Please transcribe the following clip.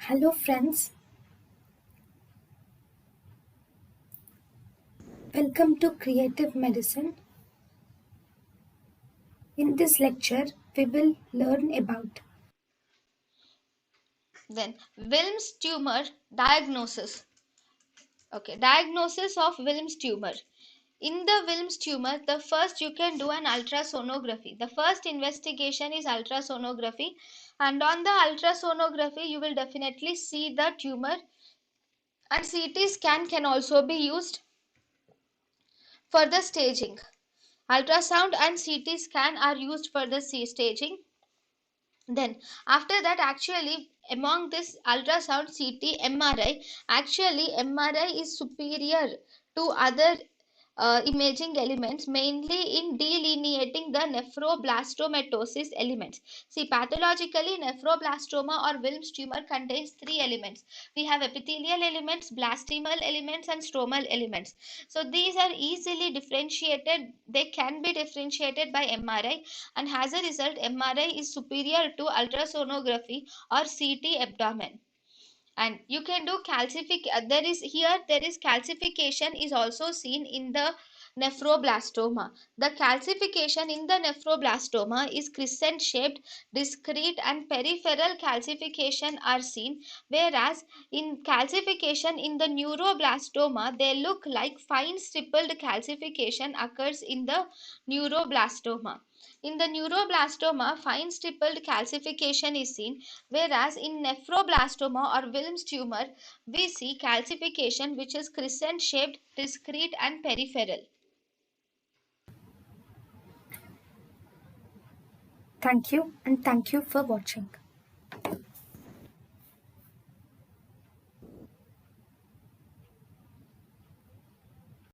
Hello friends, welcome to Creative Medicine. In this lecture, we will learn about Then Wilms tumor diagnosis. Okay, diagnosis of Wilms tumor. In the Wilms tumor, the first you can do an ultrasonography. The first investigation is ultrasonography, and on the ultrasonography, you will definitely see the tumor. And CT scan can also be used for the staging. Ultrasound and CT scan are used for the staging. Then after that, actually among this ultrasound, CT, MRI, actually MRI is superior to other imaging elements, mainly in delineating the nephroblastomatosis elements. See, pathologically nephroblastoma or Wilms tumor contains three elements. We have epithelial elements, blastemal elements and stromal elements. So these are easily differentiated. They can be differentiated by MRI, and as a result MRI is superior to ultrasonography or CT abdomen. And you can do there is calcification is also seen in the nephroblastoma. The calcification in the nephroblastoma is crescent shaped, discrete and peripheral calcification are seen, whereas in calcification in the neuroblastoma they look like fine stippled calcification occurs in the neuroblastoma. In the neuroblastoma, fine stippled calcification is seen, whereas in nephroblastoma or Wilms tumor, we see calcification which is crescent shaped, discrete and peripheral. thank you and thank you for watching.